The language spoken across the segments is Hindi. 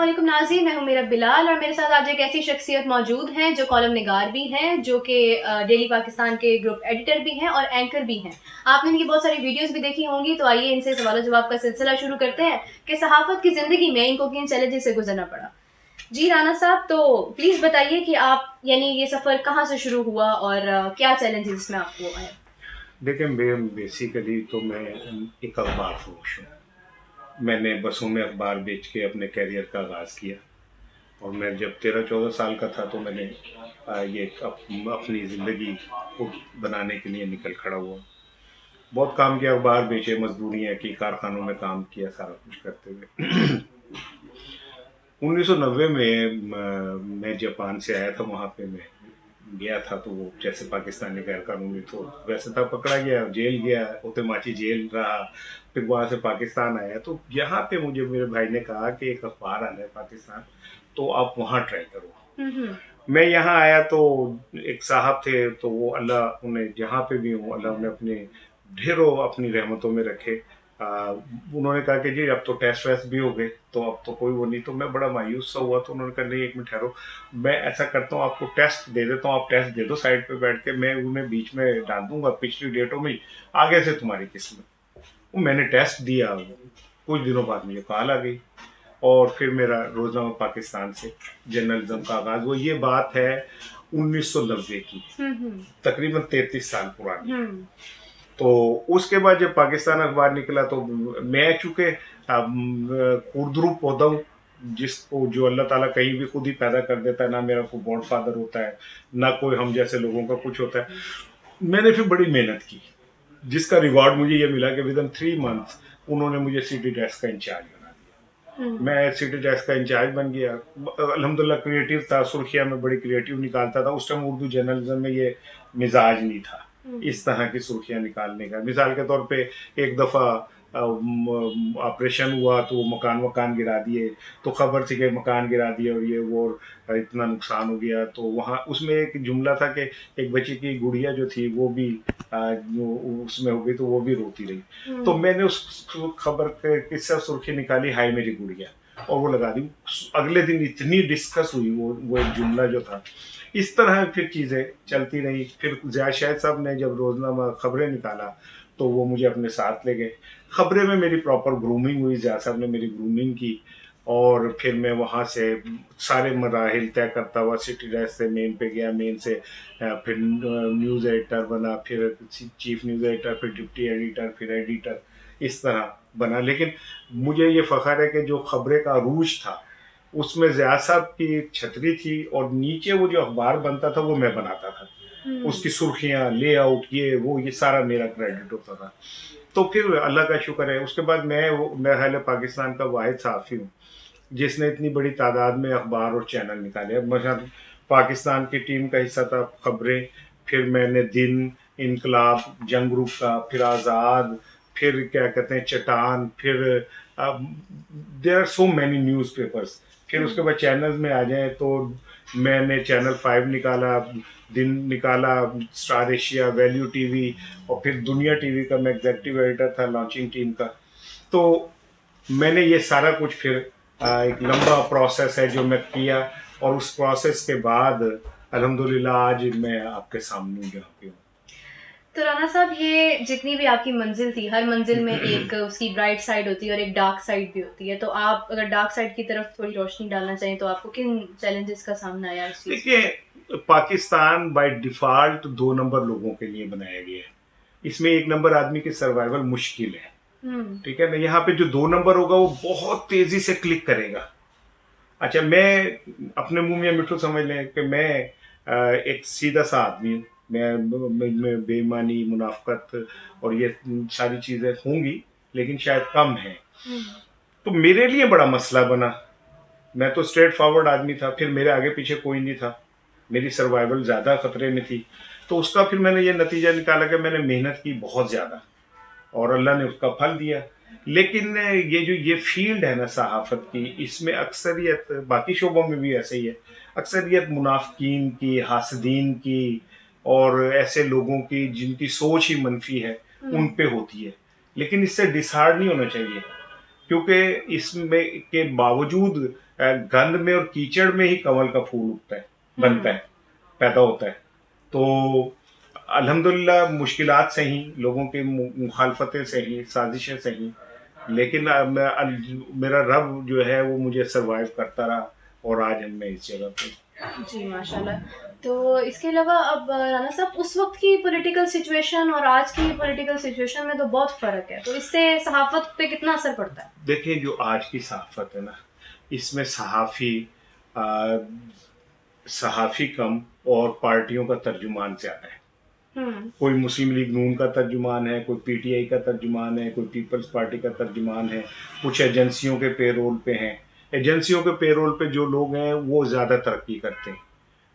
अस्सलामुअलैकुम नाज़रीन, मैं हूं मेरा बिलाल और मेरे साथ आज एक ऐसी शख्सियत मौजूद हैं जो कॉलम निगार भी हैं, जो कि डेली पाकिस्तान के ग्रुप एडिटर भी हैं और एंकर भी हैं। आपने इनकी बहुत सारी वीडियोस भी देखी होंगी, तो आइए इनसे सवाल जवाब का सिलसिला शुरू करते हैं कि सहाफ़त की ज़िंदगी में इनको किन चैलेंजेस से गुजरना पड़ा। जी राना साहब, तो प्लीज़ बताइए कि आप यानी ये सफ़र कहाँ से शुरू हुआ और क्या चैलेंजेस इसमें आपको आए? देखिए बेसिकली तो मैं एक अखबार फरोश हूँ। मैंने बसों में अखबार बेच के अपने कैरियर का आगाज़ किया और मैं जब 13-14 साल का था तो मैंने ये अपनी ज़िंदगी को बनाने के लिए निकल खड़ा हुआ। बहुत काम किया, अखबार बेचे, मजदूरियाँ की, कारखानों में काम किया, सारा कुछ करते हुए 1990 में मैं जापान से आया था। वहाँ पे मैं गया था तो वो जैसे पाकिस्तानी गैर कानूनी तो वैसे था, पकड़ा गया, जेल गया, ओतेमाची जेल रहा। फिर वहाँ से पाकिस्तान आया तो यहाँ पे मुझे मेरे भाई ने कहा कि एक अखबार आना है पाकिस्तान, तो आप वहाँ ट्राई करो। मैं यहाँ आया तो एक साहब थे, तो वो अल्लाह उन्हें जहाँ पे भी हूँ अल्लाह उन्हें अपने ढेरों अपनी रहमतों में रखे। उन्होंने कहा कि जी अब तो टेस्ट वेस्ट भी हो गए तो अब तो कोई वो नहीं। तो मैं बड़ा मायूस सा हुआ, तो उन्होंने कहा नहीं एक मिनट ठहरो, मैं ऐसा करता हूँ आपको टेस्ट दे देता हूँ, आप टेस्ट दे दो साइड पे बैठ के, मैं उन्हें बीच में डाल दूंगा पिछली डेटों में, आगे से तुम्हारी किस्मत। वो मैंने टेस्ट दिया, कुछ दिनों बाद मुझे कॉल आ गई और फिर मेरा रोजनामा पाकिस्तान से जर्नलिज्म का आगाज हुआ। ये बात है 1990 की, तकरीबन 33 साल पुरानी। तो उसके बाद जब पाकिस्तान अखबार निकला तो मैं चूंकि खुरदरू पौधा हूँ, जिसको जो अल्लाह ताला कहीं भी खुद ही पैदा कर देता है, ना मेरा कोई गॉड फादर होता है, ना कोई हम जैसे लोगों का कुछ होता है। मैंने फिर बड़ी मेहनत की, जिसका रिवॉर्ड मुझे ये मिला कि विद इन 3 मंथ्स उन्होंने मुझे सिटी डेस्क का इंचार्ज बना दिया। मैं सिटी डेस्क का इंचार्ज बन गया। अल्हम्दुलिल्लाह क्रिएटिव था, सुर्खियाँ में बड़ी क्रिएटिव निकालता था। उस टाइम उर्दू जर्नलिज्म में ये मिजाज नहीं था इस तरह की सुर्खियाँ निकालने का। मिसाल के तौर पे एक दफ़ा ऑपरेशन हुआ तो मकान वकान गिरा दिए, तो खबर थी कि मकान गिरा दिए और ये वो और इतना नुकसान हो गया। तो वहाँ उसमें एक जुमला था कि एक बच्ची की गुड़िया जो थी वो भी उसमें हो गई, तो वो भी रोती रही। तो मैंने उस खबर के किस्सा सुर्खी निकाली, हाय मेरी गुड़िया, और वो लगा दी। अगले दिन इतनी डिस्कस हुई वो एक जुमला जो था। इस तरह फिर चीज़ें चलती रही। फिर ज़िया शाहिद साहब ने जब रोज़नामा खबरें निकाला तो वो मुझे अपने साथ ले गए। खबरें में मेरी प्रॉपर ग्रूमिंग हुई, ज़िया साहब ने मेरी ग्रूमिंग की और फिर मैं वहाँ से सारे मराहिल तय करता हुआ सिटी डेस्क से मेन पे गया, मेन से फिर न्यूज़ एडिटर बना, फिर चीफ न्यूज़ एडिटर, फिर डिप्टी एडिटर, फिर एडिटर, इस तरह बना। लेकिन मुझे ये फ़ख्र है कि जो खबरें का अरूज था उसमें ज़िया साहब की छतरी थी और नीचे वो जो अखबार बनता था वो मैं बनाता था। उसकी सुर्खियाँ, लेआउट, ये सारा मेरा क्रेडिट होता था। तो फिर अल्लाह का शुक्र है, उसके बाद मैं हाल पाकिस्तान का वाहिद सहाफ़ी हूँ जिसने इतनी बड़ी तादाद में अखबार और चैनल निकाले। अब पाकिस्तान की टीम का हिस्सा था खबरें, फिर मैंने दिन, इनकलाब, जंग ग्रुप का, फिर आज़ाद, फिर क्या कहते हैं चट्टान, फिर there are so many newspapers. फिर उसके बाद चैनल में आ जाए तो मैंने चैनल 5 निकाला, दिन निकाला, स्टार एशिया, वैल्यू टीवी और फिर दुनिया टीवी का मैं एग्जीक्यूटिव एडिटर था लॉन्चिंग टीम का। तो मैंने ये सारा कुछ फिर एक लंबा प्रोसेस है जो मैं किया और उस प्रोसेस के बाद अल्हम्दुलिल्लाह आज मैं आपके सामने जहाँ पे हूँ। तो राना साहब, ये जितनी भी आपकी मंजिल थी, हर मंजिल में एक उसकी ब्राइट साइड होती है और एक डार्क साइड भी होती है। तो आप अगर डार्क साइड की तरफ थोड़ी रोशनी डालना चाहें तो आपको किन चैलेंजेस का सामना आया इस चीज़ में? देखिए, पाकिस्तान बाय डिफॉल्ट 2 नंबर लोगों के लिए बनाया गया है। इसमें 1 नंबर आदमी की सर्वाइवल मुश्किल है, ठीक है ना। यहाँ पे जो 2 नंबर होगा वो बहुत तेजी से क्लिक करेगा। अच्छा, मैं अपने मुंह में मिठू समझ लें कि मैं एक सीधा सा आदमी हूँ। मैं बेईमानी, मुनाफकत और ये सारी चीज़ें होंगी लेकिन शायद कम है। तो मेरे लिए बड़ा मसला बना। मैं तो स्ट्रेट फॉरवर्ड आदमी था, फिर मेरे आगे पीछे कोई नहीं था, मेरी सर्वाइवल ज़्यादा खतरे में थी। तो उसका फिर मैंने ये नतीजा निकाला कि मैंने मेहनत की बहुत ज़्यादा और अल्लाह ने उसका फल दिया। लेकिन ये फील्ड है ना सहाफ़त की, इसमें अक्सरियत, बाकी शोबों में भी ऐसे ही है, अक्सरियत मुनाफिकीन की, हासदीन की और ऐसे लोगों की जिनकी सोच ही मनफी है उन पे होती है। लेकिन इससे डिसहार्ड नहीं होना चाहिए, क्योंकि इसमें के बावजूद गंद में और कीचड़ में ही कमल का फूल उगता है, बनता है, पैदा होता है। तो अल्हम्दुलिल्लाह मुश्किलात सही, लोगों की मुखालफतें सही, साजिशें सही, लेकिन मेरा रब जो है वो मुझे सरवाइव करता रहा और आज हम मैं इस जगह पे। जी माशाल्लाह। तो इसके अलावा अब राना साहब, उस वक्त की पॉलिटिकल सिचुएशन और आज की पॉलिटिकल सिचुएशन में तो बहुत फ़र्क है, तो इससे सहाफ़त पे कितना असर पड़ता है? देखिए जो आज की सहाफ़त है ना, इसमें सहाफ़ी कम और पार्टियों का तर्जुमान ज़्यादा है। कोई मुस्लिम लीग नून का तर्जुमान है, कोई पीटीआई का तर्जुमान है, कोई पीपल्स पार्टी का तर्जुमान है, कुछ एजेंसियों के पेरोल पे हैं। एजेंसियों के पेरोल पे जो लोग हैं वो ज़्यादा तरक्की करते हैं,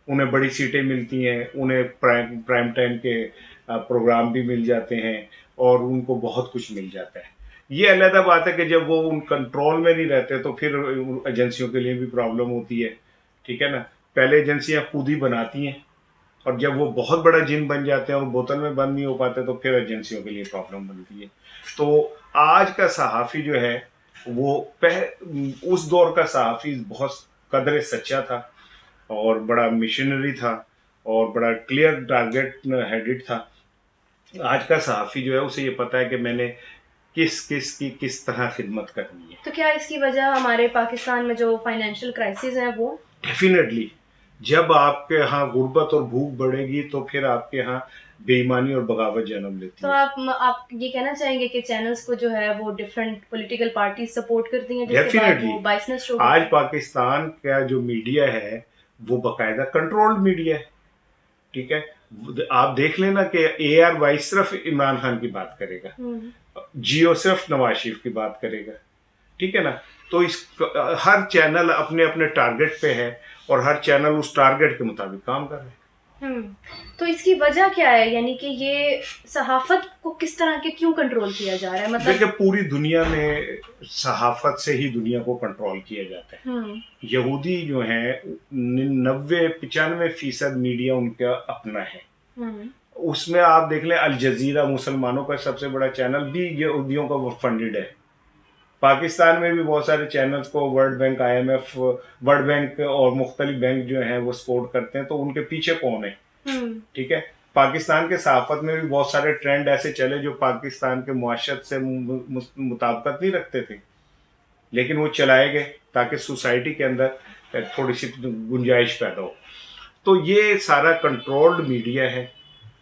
उन्हें बड़ी सीटें मिलती हैं, उन्हें प्राइम टाइम के प्रोग्राम भी मिल जाते हैं और उनको बहुत कुछ मिल जाता है। ये अलग बात है कि जब वो उन कंट्रोल में नहीं रहते तो फिर एजेंसियों के लिए भी प्रॉब्लम होती है, ठीक है ना। पहले एजेंसियां खुद ही बनाती हैं और जब वो बहुत बड़ा जिन बन जाते हैं और बोतल में बंद नहीं हो पाते तो फिर एजेंसियों के लिए प्रॉब्लम बनती है। तो आज का सहाफ़ी जो है वो उस दौर का सहाफ़ी बहुत कदर सच्चा था और बड़ा मिशनरी था और बड़ा क्लियर टारगेट हेडेड था। आज का सहाफ़ी जो है उसे ये पता है कि मैंने किस तरह खिदमत करनी है। तो क्या इसकी वजह हमारे पाकिस्तान में जो फाइनेंशियल क्राइसिस है वो? डेफिनेटली, जब आपके यहाँ गुर्बत और भूख बढ़ेगी तो फिर आपके यहाँ बेईमानी और बगावत जन्म लेती तो है। आप ये कहना चाहेंगे कि चैनल्स को जो है वो डिफरेंट पॉलिटिकल पार्टी सपोर्ट करती हैं, जिसके बाद डेफिनेटली वो बाइसनेस शो आज करते हैं? पाकिस्तान का जो मीडिया है वो बाकायदा कंट्रोल्ड मीडिया है, ठीक है। आप देख लेना कि ARY सिर्फ इमरान खान की बात करेगा, जियो सिर्फ नवाज शरीफ की बात करेगा, ठीक है ना। तो इस हर चैनल अपने अपने टारगेट पे है और हर चैनल उस टारगेट के मुताबिक काम कर रहे हैं। तो इसकी वजह क्या है, यानी कि ये सहाफत को किस तरह के क्यों कंट्रोल किया जा रहा है? मतलब देखिए पूरी दुनिया में सहाफत से ही दुनिया को कंट्रोल किया जाता है। यहूदी जो हैं 90-95% मीडिया उनका अपना है। उसमें आप देख लें अल जजीरा मुसलमानों का सबसे बड़ा चैनल भी यहूदियों का फंडेड है। पाकिस्तान में भी बहुत सारे चैनल्स को world bank, IMF, world bank और मुख्तलिफ बैंक जो हैं वो सपोर्ट करते हैं, तो उनके पीछे कौन है, ठीक है। पाकिस्तान के सहाफत में भी बहुत सारे ट्रेंड ऐसे चले जो पाकिस्तान के मुआशरत से मुताबिकत नहीं रखते थे, लेकिन वो चलाए गए ताकि सोसाइटी के अंदर थोड़ी सी गुंजाइश पैदा हो। तो ये सारा कंट्रोल्ड मीडिया है।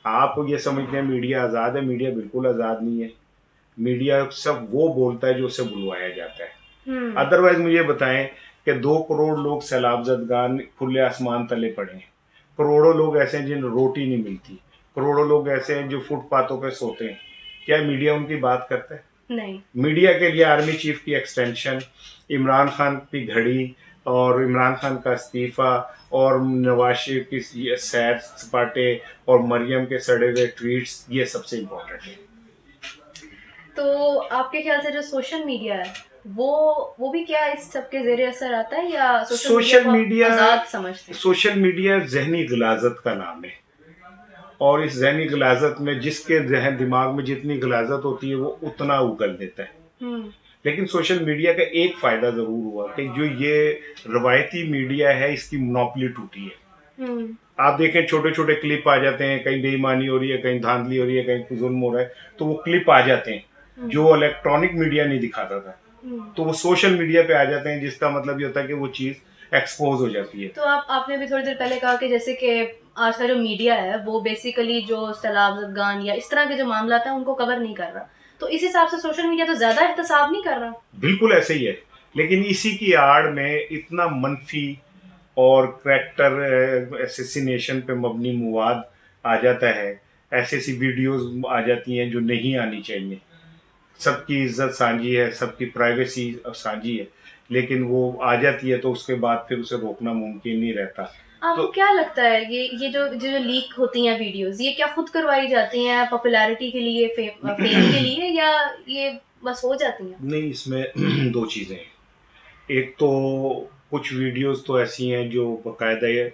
आप ये समझते हैं मीडिया आज़ाद है, मीडिया बिल्कुल आज़ाद नहीं है। मीडिया सब वो बोलता है जो उसे बुलवाया जाता है। अदरवाइज मुझे बताएं कि 2 करोड़ लोग सैलाब ज़दगान खुले आसमान तले पड़े हैं, करोड़ों लोग ऐसे हैं जिन्हें रोटी नहीं मिलती, करोड़ों लोग ऐसे हैं जो फुटपाथों पे सोते हैं। क्या मीडिया उनकी बात करता है? नहीं। मीडिया के लिए आर्मी चीफ की एक्सटेंशन, इमरान खान की घड़ी और इमरान खान का इस्तीफा और नवाज शरीफ की सैर सपाटे और मरियम के सड़े हुए ट्वीट्स, ये सबसे इम्पोर्टेंट है। तो आपके ख्याल से जो सोशल मीडिया है वो भी क्या इस सब के ज़ेरे असर आता है, या सोशल मीडिया आज़ाद समझते हैं? सोशल मीडिया जहनी गलाजत का नाम है और इस जहनी गलाजत में जिसके जहन दिमाग में जितनी गलाजत होती है वो उतना उगल देता है। लेकिन सोशल मीडिया का एक फ़ायदा ज़रूर हुआ कि जो ये रवायती मीडिया है इसकी मोनोपोली टूटी है। आप देखें छोटे छोटे क्लिप आ जाते हैं, कहीं बेईमानी हो रही है, कहीं धांधली हो रही है, कहीं जुल्म हो रहा है, तो वो क्लिप आ जाते हैं जो इलेक्ट्रॉनिक मीडिया नहीं दिखाता था, तो वो सोशल मीडिया पे आ जाते हैं, जिसका मतलब ये होता है कि वो चीज़ एक्सपोज हो जाती है। तो आपने भी थोड़ी देर पहले कहा कि जैसे कि आज का जो मीडिया है वो बेसिकली जो सैलाब ज़दगान या इस तरह के जो मामला है उनको कवर नहीं कर रहा, तो इस हिसाब से सोशल मीडिया तो ज़्यादा एहतसाब नहीं कर रहा? बिल्कुल ऐसे ही है, लेकिन इसी की आड़ में इतना मनफी और करैक्टर एसेसिनेशन पे मबनी मवाद आ जाता है, ऐसी वीडियोस आ जाती हैं जो नहीं आनी चाहिए। सबकी इज्जत सांझी है, सबकी प्राइवेसी सांझी है, लेकिन वो आ जाती है तो उसके बाद फिर उसे रोकना मुमकिन नहीं रहता। आपको तो क्या लगता है ये जो लीक होती हैं वीडियोस, ये क्या खुद करवाई जाती हैं पॉपुलैरिटी के लिए, फेम के लिए, या ये बस हो जाती हैं? नहीं, इसमें 2 चीज़ें हैं। एक तो कुछ वीडियोस तो ऐसी हैं जो बाकायदा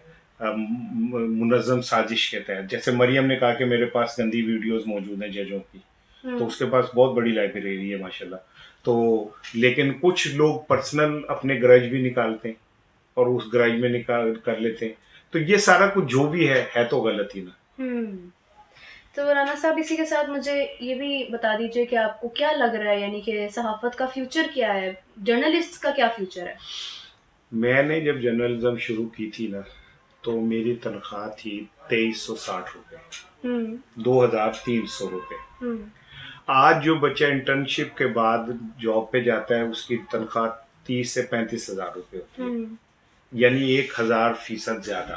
मुनज़्ज़म साजिश के तहत, जैसे मरियम ने कहा कि मेरे पास गंदी वीडियोस मौजूद हैं जजों की, तो उसके पास बहुत बड़ी लाइब्रेरी है माशाल्लाह। तो लेकिन कुछ लोग पर्सनल अपने ग्रज भी निकालते हैं और उस ग्रज में निकाल कर लेते हैं। तो ये सारा कुछ जो भी है तो गलत ही ना। तो राना साहब, इसी के साथ मुझे ये भी बता दीजिए कि आपको क्या लग रहा है, यानी कि सहाफ़त का फ्यूचर क्या है, जर्नलिस्ट का क्या फ्यूचर है? मैंने जब जर्नलिज्म शुरू की थी ना, तो मेरी तनख्वाह थी 2360 रुपये, 2300 रुपये। आज जो बच्चा इंटर्नशिप के बाद जॉब पे जाता है उसकी तनख्वाह 30 से 35 हज़ार रुपये होती है, यानी 1000% ज्यादा।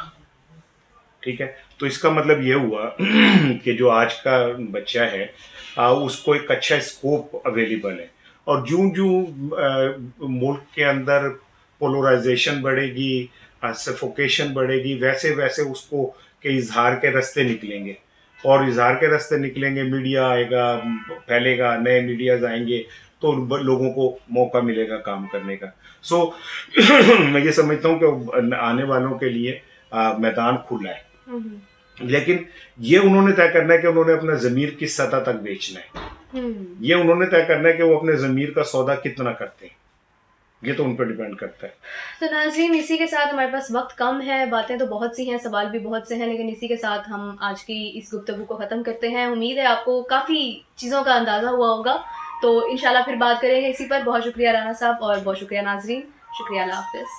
ठीक है, तो इसका मतलब ये हुआ कि जो आज का बच्चा है उसको एक अच्छा स्कोप अवेलेबल है। और जूं जूं मुल्क के अंदर पोलराइजेशन बढ़ेगी, सफोकेशन बढ़ेगी, वैसे वैसे उसको के इजहार के रास्ते निकलेंगे, और इजहार के रास्ते निकलेंगे, मीडिया आएगा, फैलेगा, नए मीडियाज आएंगे, तो लोगों को मौका मिलेगा काम करने का। सो मैं ये समझता हूँ कि आने वालों के लिए मैदान खुला है, लेकिन ये उन्होंने तय करना है कि उन्होंने अपना ज़मीर किस सतह तक बेचना है। ये उन्होंने तय करना है कि वो अपने ज़मीर का सौदा कितना करते हैं, ये तो उन पर डिपेंड करता है। तो नाज़रीन, इसी के साथ हमारे पास वक्त कम है, बातें तो बहुत सी हैं, सवाल भी बहुत से हैं, लेकिन इसी के साथ हम आज की इस गुफ्तगू को ख़त्म करते हैं। उम्मीद है आपको काफ़ी चीज़ों का अंदाज़ा हुआ होगा, तो इंशाल्लाह फिर बात करेंगे इसी पर। बहुत शुक्रिया राना साहब और बहुत शुक्रिया नाज़रीन, शुक्रिया, अल्लाह हाफ़िज़।